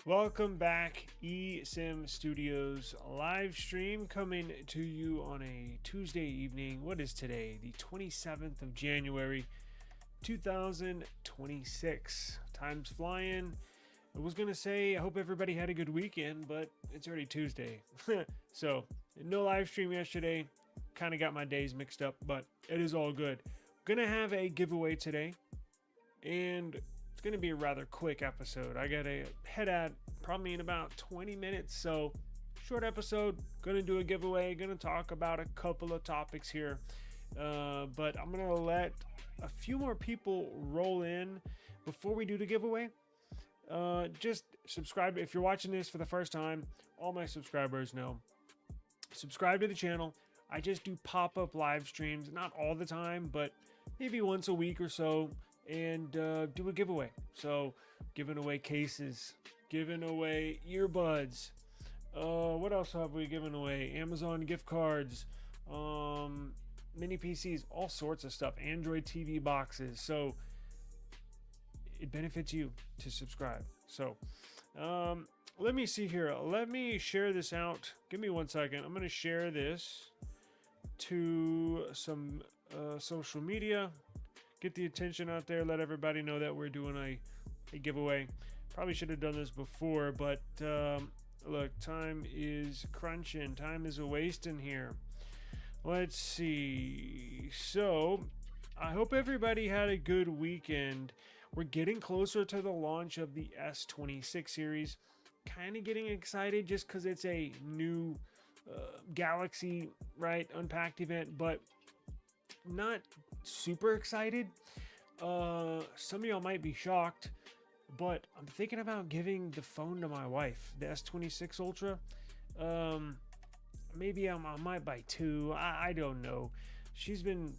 Welcome back, eSIMstudios live stream coming to you on a Tuesday evening. What is today? The 27th of January, 2026. Time's flying. I was going to say, I hope everybody had a good weekend, but it's already Tuesday. So, no live stream yesterday. Kind of got my days mixed up, but it is all good. Gonna have a giveaway today, and it's going to be a rather quick episode. I got to head out probably in about 20 minutes, so short episode. Going to do a giveaway, going to talk about a couple of topics here, but I'm going to let a few more people roll in before we do the giveaway. Just subscribe if you're watching this for the first time. All my subscribers know, subscribe to the channel. I just do pop-up live streams, not all the time, but maybe once a week or so, and do a giveaway. So giving away cases, giving away earbuds, what else have we given away? Amazon gift cards, mini PCs, all sorts of stuff, Android TV boxes. So it benefits you to subscribe. So let me see here, let me share this out. Give me 1 second. I'm going to share this to some social media, get the attention out there, let everybody know that we're doing a giveaway. Probably should have done this before, but look, time is crunching, time is a wasting here. Let's see. So I hope everybody had a good weekend. We're getting closer to the launch of the S26 series. Kind of getting excited just because it's a new Galaxy, right, unpacked event, but not super excited. Some of y'all might be shocked, but I'm thinking about giving the phone to my wife, the S26 Ultra. Maybe I might buy two. I don't know. She's been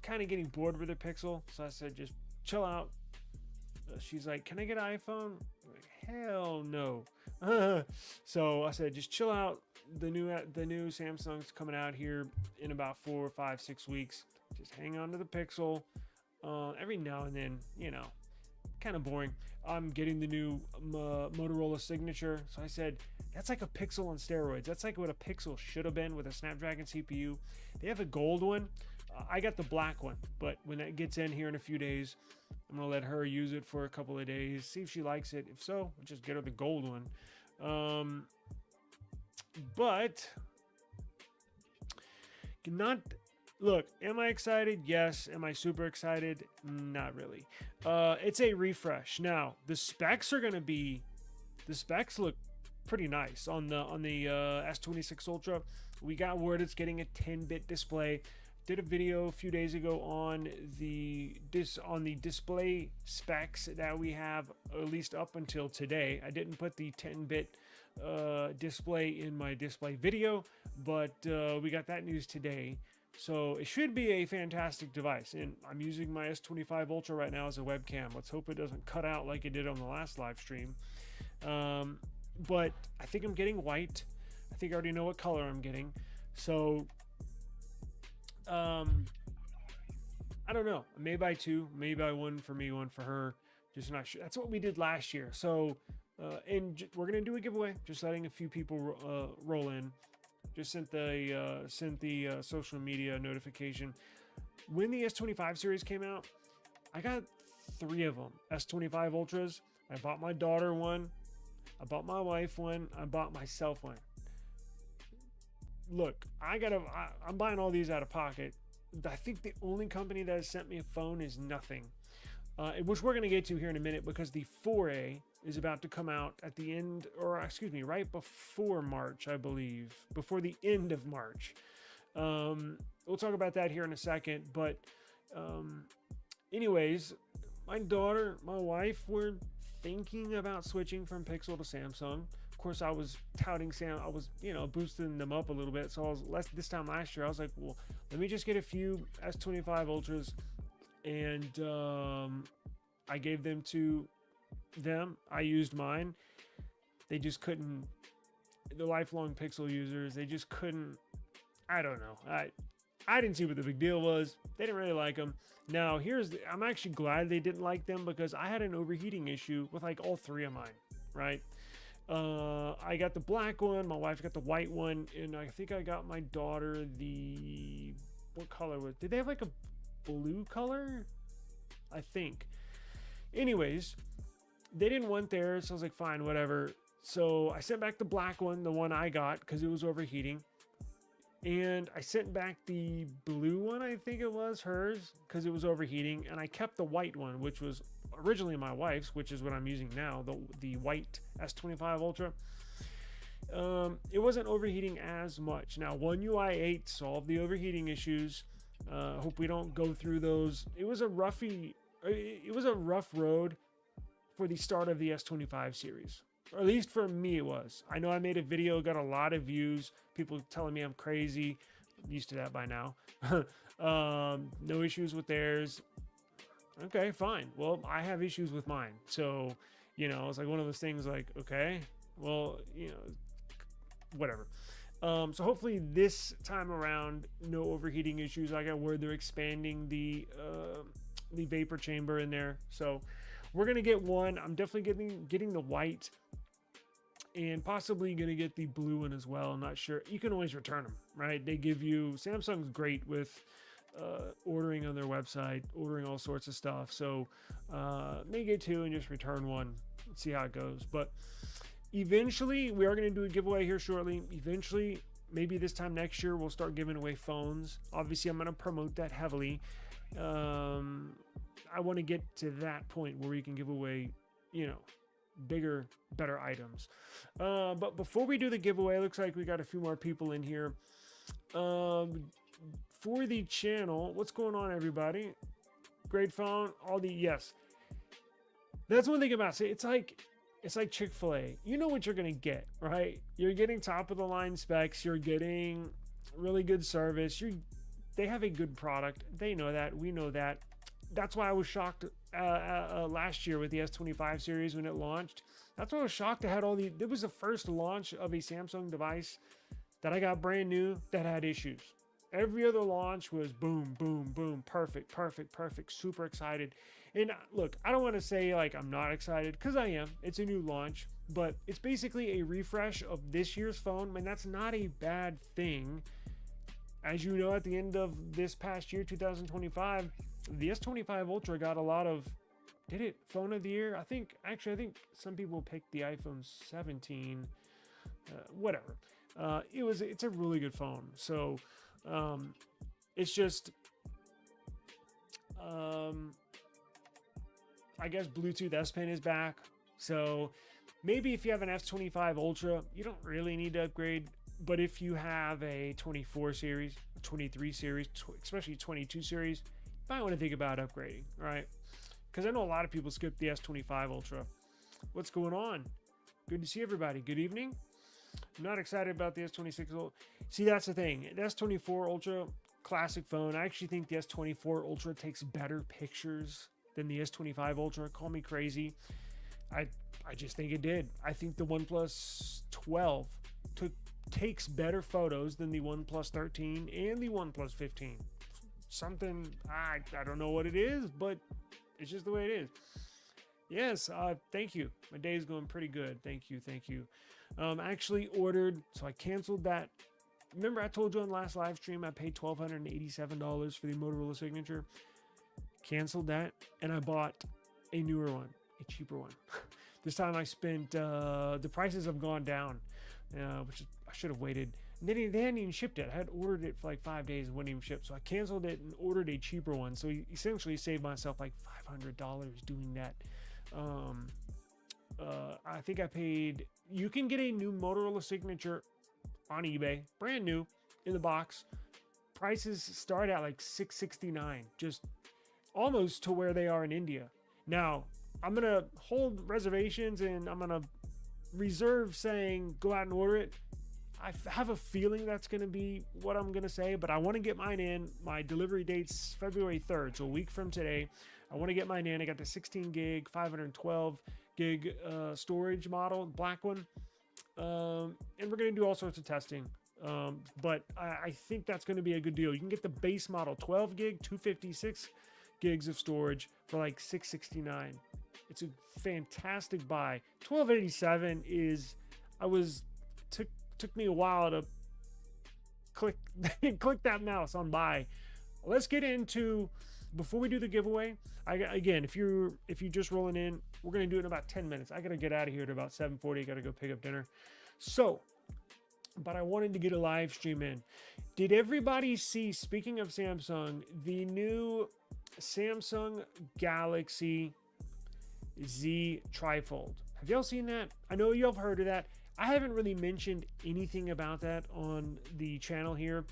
kind of getting bored with her Pixel, so I said just chill out. She's like, can I get an iPhone? I'm like, hell no. So I said, just chill out. The new Samsung's coming out here in about 4, 5, 6 weeks. Just hang on to the Pixel. Every now and then, kind of boring. I'm getting the new Motorola Signature. So I said, that's like a Pixel on steroids. That's like what a Pixel should have been with a Snapdragon CPU. They have a gold one. I got the black one, but when that gets in here in a few days, I'm going to let her use it for a couple of days, see if she likes it. If so, I'll just get her the gold one. But look, am I excited? Yes. Am I super excited? Not really. It's a refresh. Now, the specs look pretty nice on the S26 Ultra. We got word it's getting a 10-bit display. Did a video a few days ago on the display specs that we have, at least up until today. I didn't put the 10-bit display in my display video, but we got that news today. So it should be a fantastic device, and I'm using my S25 Ultra right now as a webcam. Let's hope it doesn't cut out like it did on the last live stream. But I think I'm getting white. I think I already know what color I'm getting. So I don't know. I may buy two, maybe buy one for me, one for her. Just not sure. That's what we did last year. So, and we're gonna do a giveaway. Just letting a few people roll in. Just sent the social media notification. When the S25 series came out, I got 3 of them. S25 Ultras. I bought my daughter one. I bought my wife one. I bought myself one. Look, I'm buying all these out of pocket. I think the only company that has sent me a phone is Nothing, which we're going to get to here in a minute, because the 4A is about to come out at the end, or excuse me, right before March, I believe, before the end of March. We'll talk about that here in a second, but anyways, my daughter, my wife, were thinking about switching from Pixel to Samsung. Of course, I was touting I was, boosting them up a little bit. So I was this time last year, I was like, well, let me just get a few S25 Ultras, and I gave them to them. I used mine. They just couldn't. The lifelong Pixel users, they just couldn't. I don't know. I didn't see what the big deal was. They didn't really like them. Now, I'm actually glad they didn't like them because I had an overheating issue with like all three of mine, right? I got the black one, my wife got the white one, and I think I got my daughter what color did they have like a blue color? I think. Anyways, they didn't want theirs, so I was like, fine, whatever. So I sent back the black one, the one I got, because it was overheating. And I sent back the blue one, I think it was hers, because it was overheating. And I kept the white one, which was originally my wife's, which is what I'm using now, the white S23 Ultra. It wasn't overheating as much. Now, One UI 8 solved the overheating issues. Hope we don't go through those. It was a rough road for the start of the S25 series. Or at least for me it was. I know I made a video, got a lot of views, people telling me I'm crazy. I'm used to that by now. No issues with theirs. Okay, fine. Well, I have issues with mine. So, it's like one of those things like, okay, well, whatever. So hopefully this time around, no overheating issues. I got word they're expanding the vapor chamber in there. So we're going to get one. I'm definitely getting the white. And possibly going to get the blue one as well. I'm not sure. You can always return them, right? They give you... Samsung's great with ordering on their website, ordering all sorts of stuff. So may get two and just return one. Let's see how it goes. But eventually, we are going to do a giveaway here shortly. Eventually, maybe this time next year, we'll start giving away phones. Obviously, I'm going to promote that heavily. I want to get to that point where we can give away, bigger, better items. But before we do the giveaway, looks like we got a few more people in here. For the channel, what's going on, everybody? Great phone. Yes. That's one thing about it. It's like Chick-fil-A. You know what you're gonna get, right? You're getting top of the line specs. You're getting really good service. They have a good product. They know that. We know that. That's why I was shocked last year with the S25 series when it launched. That's why I was shocked. It was the first launch of a Samsung device that I got brand new that had issues. Every other launch was boom, boom, boom, perfect, perfect, perfect, super excited. And look, I don't want to say like I'm not excited, because I am. It's a new launch, but it's basically a refresh of this year's phone, and that's not a bad thing. As you know, at the end of this past year, 2025, the S25 Ultra got a lot of, phone of the year? I think some people picked the iPhone 17, whatever. It's a really good phone. So, it's just, I guess Bluetooth S Pen is back. So maybe if you have an S25 Ultra, you don't really need to upgrade. But if you have a 24 series, 23 series, especially 22 series, you might want to think about upgrading, right? Because I know a lot of people skip the S25 Ultra. What's going on? Good to see everybody. Good evening. I'm not excited about the S26 Ultra. See, that's the thing. The S24 Ultra, classic phone. I actually think the S24 Ultra takes better pictures than the S25 Ultra. Call me crazy. I just think it did. I think the OnePlus 12 takes better photos than the OnePlus 13 and the OnePlus 15. Something, I don't know what it is, but it's just the way it is. Yes, thank you. My day is going pretty good. Thank you. Actually ordered, so I canceled that. Remember I told you on last live stream I paid $1,287 for the Motorola Signature? Canceled that, and I bought a newer one, a cheaper one. This time I spent, the prices have gone down, which is, I should have waited. And they hadn't even shipped it. I had ordered it for like 5 days and wouldn't even ship. So I canceled it and ordered a cheaper one. So essentially saved myself like $500 doing that. I think I paid, you can get a new Motorola Signature on eBay, brand new, in the box. Prices start at like $669, just almost to where they are in India. Now, I'm going to hold reservations and I'm going to reserve saying go out and order it. I have a feeling that's going to be what I'm going to say, but I want to get mine in. My delivery date's February 3rd, so a week from today. I want to get mine in. I got the 16 gig, 512 gig storage model, black one. And we're going to do all sorts of testing. But I think that's going to be a good deal. You can get the base model 12 gig, 256 gigs of storage for like $669. It's a fantastic buy. 1287 is, took me a while to click that mouse on buy. Let's get into, before we do the giveaway, again, if you're just rolling in, we're gonna do it in about 10 minutes. I gotta get out of here at about 7:40. I gotta go pick up dinner. So, but I wanted to get a live stream in. Did everybody see, speaking of Samsung, the new Samsung Galaxy Z TriFold? Have y'all seen that? I know y'all have heard of that. I haven't really mentioned anything about that on the channel here.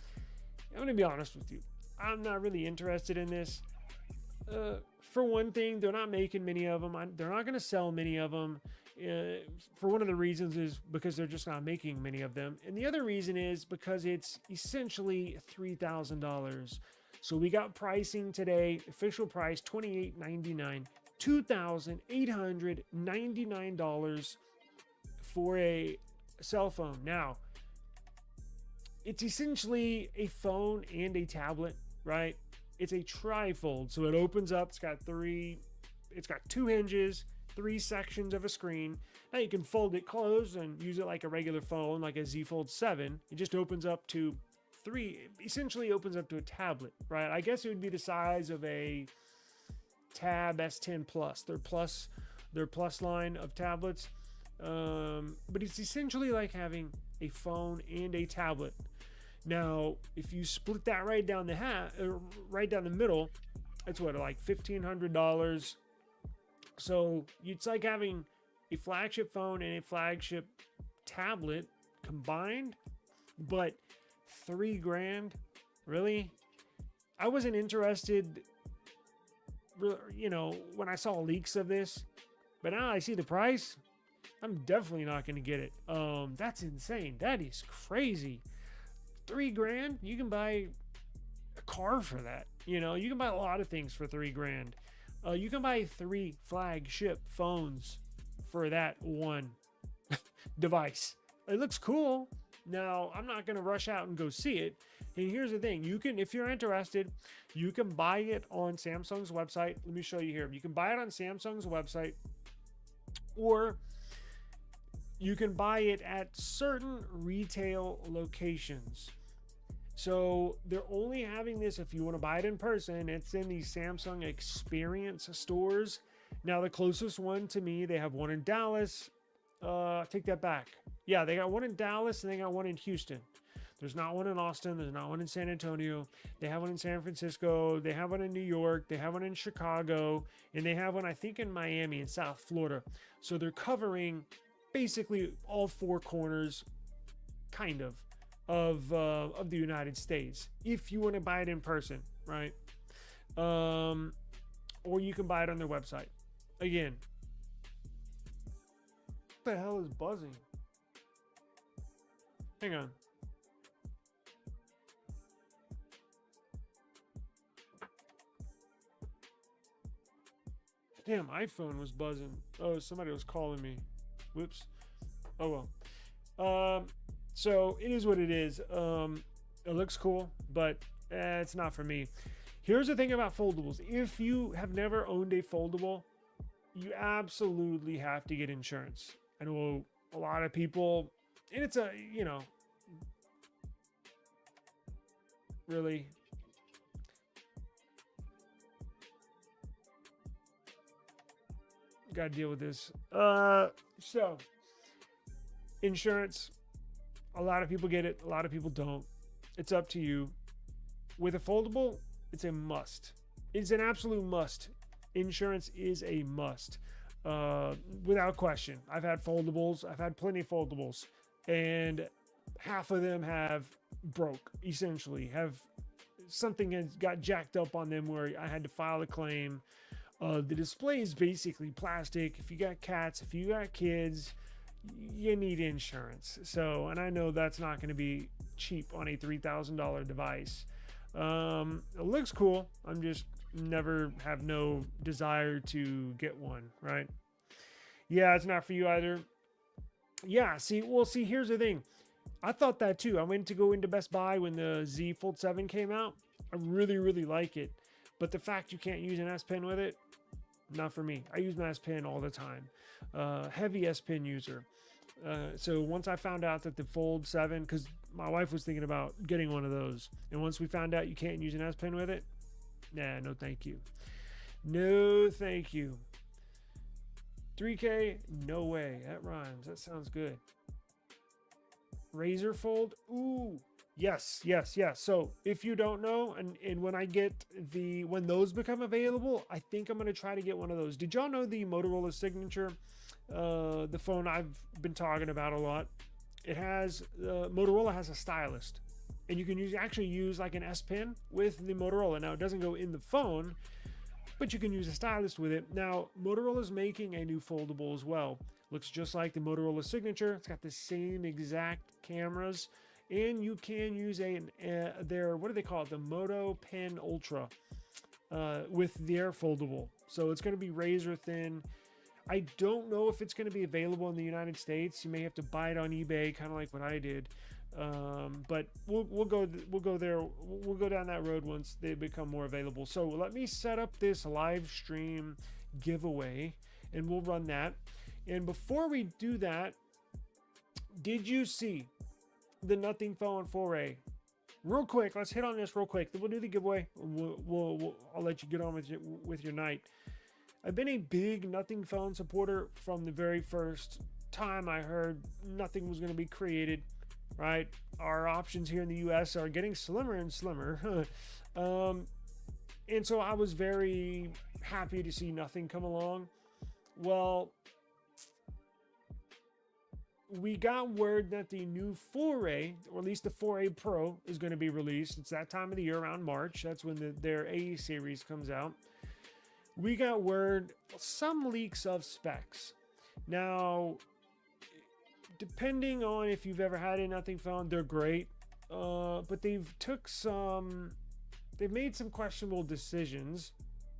I'm gonna be honest with you. I'm not really interested in this. For one thing, they're not making many of them. They're not gonna sell many of them. For one of the reasons is because they're just not making many of them. And the other reason is because it's essentially $3,000. So we got pricing today, official price $2,899, $2,899 for a cell phone. Now, it's essentially a phone and a tablet, right? It's a TriFold, so it opens up. It's got two hinges, 3 sections of a screen. Now you can fold it closed and use it like a regular phone, like a Z Fold 7. It just opens up to 3, essentially opens up to a tablet, right? I guess it would be the size of a Tab S10 Plus, their plus line of tablets. But it's essentially like having a phone and a tablet. Now, if you split that right down the middle, it's what, like $1,500. So it's like having a flagship phone and a flagship tablet combined, but $3,000, really? I wasn't interested, you know, when I saw leaks of this, but now I see the price. I'm definitely not going to get it. That's insane. That is crazy. $3,000, you can buy a car for that. You know, you can buy a lot of things for $3,000. You can buy 3 flagship phones for that one device. It looks cool. Now, I'm not going to rush out and go see it. And here's the thing. You can, if you're interested, you can buy it on Samsung's website. Let me show you here. You can buy it on Samsung's website, or you can buy it at certain retail locations. So they're only having this if you want to buy it in person. It's in the Samsung Experience stores. Now, the closest one to me, they have one in Dallas. Take that back. Yeah, they got one in Dallas and they got one in Houston. There's not one in Austin. There's not one in San Antonio. They have one in San Francisco. They have one in New York. They have one in Chicago. And they have one, I think, in Miami and South Florida. So they're covering basically all 4 corners, kind of the United States, if you want to buy it in person, right? Or you can buy it on their website. Again, what the hell is buzzing? Hang on. Damn, iPhone was buzzing. Oh, somebody was calling me. Whoops. Oh well. So it is what it is. It looks cool, but it's not for me. Here's the thing about foldables. If you have never owned a foldable, you absolutely have to get insurance. I know a lot of people, and it's a, you know, really. Got to deal with this. So insurance, a lot of people get it, a lot of people don't. It's up to you. With a foldable, it's a must. It's an absolute must. Insurance is a must, without question. I've had foldables. I've had plenty of foldables, and half of them have broke, essentially. Have something has got jacked up on them where I had to file a claim. The display is basically plastic. If you got cats, if you got kids, you need insurance. So, and I know that's not going to be cheap on a $3,000 device. It looks cool. I'm just have no desire to get one, right? Yeah, it's not for you either. Yeah, see, here's the thing. I thought that too. I went to go into Best Buy when the Z Fold 7 came out. I really, really like it. But the fact you can't use an S Pen with it, not for me. I use my S Pen all the time. Heavy S Pen user. So once I found out that the Fold 7, because my wife was thinking about getting one of those, and once we found out you can't use an S Pen with it, nah, no thank you. No thank you. 3K? No way. That rhymes. That sounds good. Razor Fold? Ooh. Yes, yes, yes. So if you don't know, and when I get when those become available, I think I'm going to try to get one of those. Did y'all know the Motorola Signature? The phone I've been talking about a lot. It has, Motorola has a stylus. And you can actually use like an S Pen with the Motorola. Now it doesn't go in the phone, but you can use a stylus with it. Now, Motorola's making a new foldable as well. Looks just like the Motorola Signature. It's got the same exact cameras. And you can use their, what do they call it? The Moto Pen Ultra with their foldable. So it's going to be razor thin. I don't know if it's going to be available in the United States. You may have to buy it on eBay, kind of like what I did. But we'll go there. We'll go down that road once they become more available. So let me set up this live stream giveaway, and we'll run that. And before we do that, did you see the Nothing Phone 4A? Real quick, let's hit on this real quick. Then we'll do the giveaway. I'll let you get on with your night. I've been a big Nothing Phone supporter from the very first time I heard Nothing was going to be created. Right, our options here in the U.S. are getting slimmer and slimmer, and so I was very happy to see Nothing come along. Well, we got word that the new 4A, or at least the 4A Pro, is going to be released. It's that time of the year, around March. That's when their A series comes out. We got word, some leaks of specs. Now, depending on if you've ever had a Nothing Phone, they're great. But they've made some questionable decisions.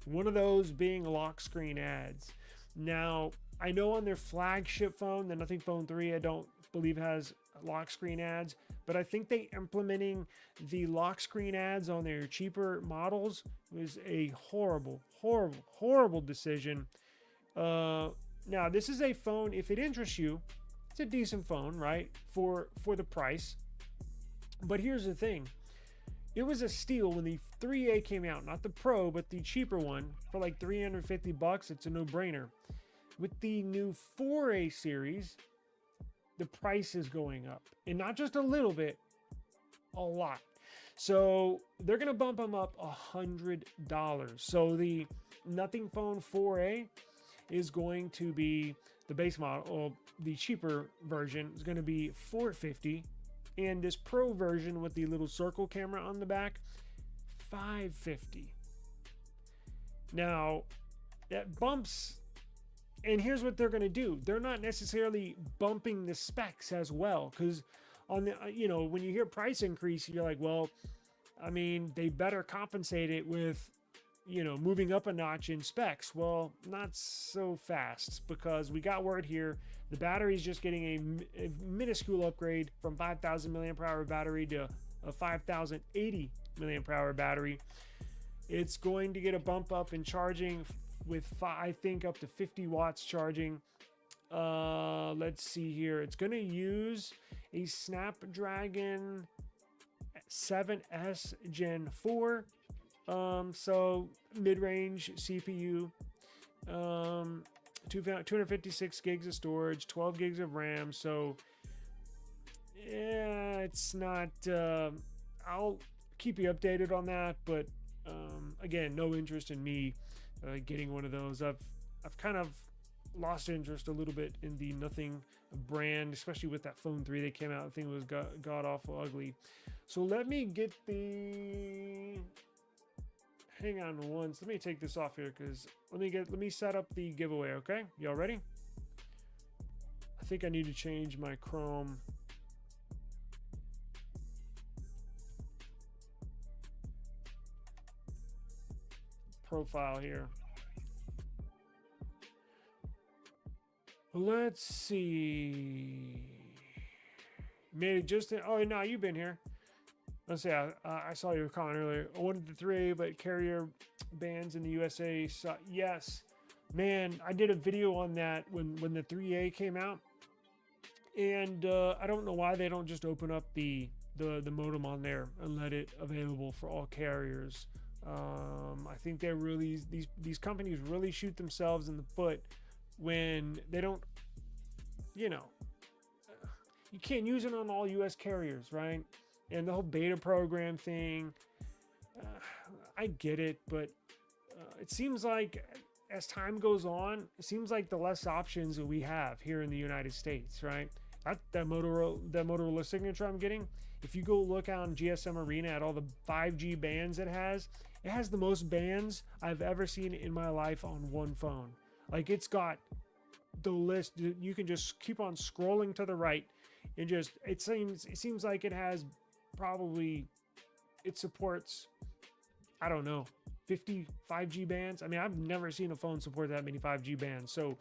One of those being lock screen ads. Now, I know on their flagship phone, the Nothing Phone 3, I don't believe has lock screen ads, but I think they implementing the lock screen ads on their cheaper models was a horrible, horrible, horrible decision. Now, this is a phone, if it interests you, it's a decent phone, right? For the price. But here's the thing. It was a steal when the 3A came out, not the Pro, but the cheaper one for like $350. It's a no-brainer. With the new 4A series, the price is going up, and not just a little bit, a lot. So they're going to bump them up $100. So the Nothing Phone 4A is going to be the base model, or the cheaper version is going to be $450, and this Pro version with the little circle camera on the back, $550. Now that bumps. And here's what they're going to do. They're not necessarily bumping the specs as well, because on the, when you hear price increase, you're like, well, I mean, they better compensate it with, moving up a notch in specs. Well, not so fast, because we got word here. The battery is just getting a minuscule upgrade from 5,000 milliampere hour battery to a 5,080 milliampere hour battery. It's going to get a bump up in charging with, I think, up to 50 watts charging. Let's see here. It's going to use a Snapdragon 7S Gen 4. So mid-range CPU. 256 gigs of storage, 12 gigs of RAM. So yeah, it's not, I'll keep you updated on that, but again, no interest in me getting one of those. I've kind of lost interest a little bit in the Nothing brand, especially with that phone 3 that came out. I think it was god awful ugly. So let me get the, hang on once. Let me take this off here, because let me set up the giveaway. Okay, y'all ready? I think I need to change my Chrome profile here. Let's see. Made it just in, oh, no, you've been here. Let's say I saw your comment earlier. I wanted the 3A, but carrier bans in the USA. So, yes, man, I did a video on that when the 3A came out, and I don't know why they don't just open up the modem on there and let it available for all carriers. I think they're really these companies really shoot themselves in the foot when they don't, you know, you can't use it on all US carriers, right? And the whole beta program thing, I get it, but it seems like as time goes on, it seems like the less options that we have here in the United States, right? That Motorola signature I'm getting, if you go look on GSM Arena at all the 5G bands it has the most bands I've ever seen in my life on one phone. Like, it's got the list. You can just keep on scrolling to the right, and just it seems like it has probably, it supports, I don't know, 50 5G bands. I mean, I've never seen a phone support that many 5G bands. So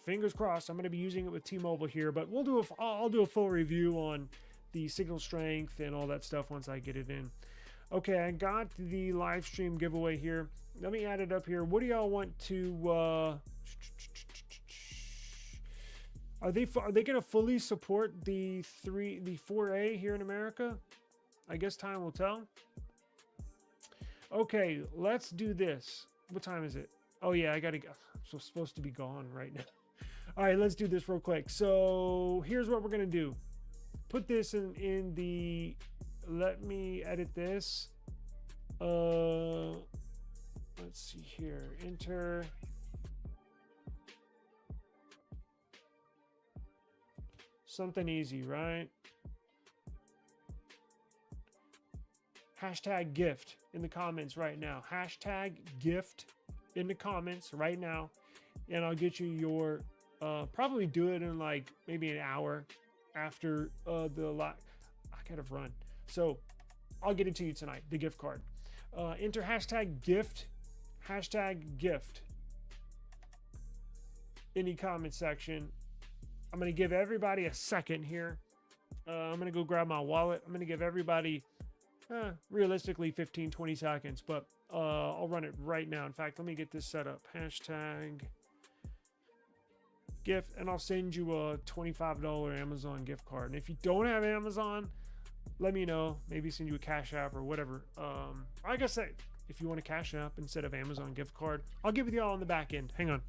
fingers crossed. I'm going to be using it with T-Mobile here, but I'll do a full review on the signal strength and all that stuff once I get it in. Okay, I got the live stream giveaway here. Let me add it up here. What do y'all want to are they going to fully support the 4A here in America? I guess time will tell. Okay, let's do this. What time is it? Oh yeah, I gotta go. I'm supposed to be gone right now. All right, let's do this real quick. So here's what we're gonna do. Put this in the, let me edit this. Let's see here. Enter. Something easy, right? Hashtag gift in the comments right now. Hashtag gift in the comments right now. And I'll get you your, probably do it in like maybe an hour after the live. I gotta run. So I'll get it to you tonight, the gift card. Enter hashtag gift in the comment section. I'm gonna give everybody a second here. I'm gonna go grab my wallet. I'm gonna give everybody realistically 15-20 seconds, but I'll run it right now. In fact, let me get this set up. Hashtag gift, and I'll send you a $25 Amazon gift card. And if you don't have Amazon, let me know. Maybe send you a Cash App or whatever. Like I said, if you want a Cash App instead of Amazon gift card, I'll give it to y'all on the back end. Hang on.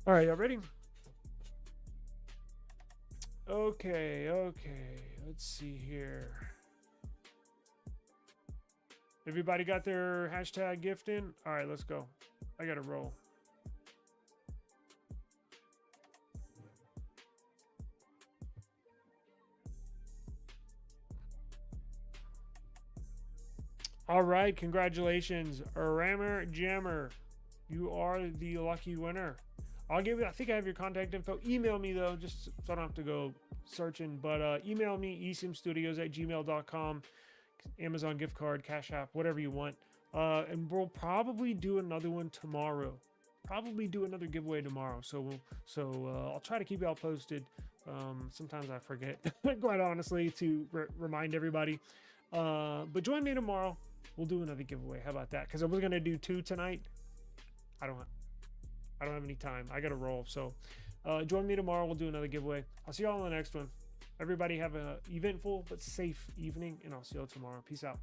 All right, y'all ready? Okay. Let's see here. Everybody got their hashtag gift in? All right, let's go. I gotta roll. All right, congratulations, Rammer Jammer. You are the lucky winner. I'll give you, I think I have your contact info. Email me though, just so I don't have to go searching, but email me, eSIMstudios@gmail.com, Amazon gift card, Cash App, whatever you want. And we'll probably do another one tomorrow. Probably do another giveaway tomorrow. So I'll try to keep y'all posted. Sometimes I forget, quite honestly, to remind everybody. But join me tomorrow. We'll do another giveaway. How about that? Because I was gonna do 2 tonight. I don't have any time. I gotta roll. So join me tomorrow. We'll do another giveaway. I'll see y'all on the next one. Everybody have an eventful but safe evening, and I'll see y'all tomorrow. Peace out.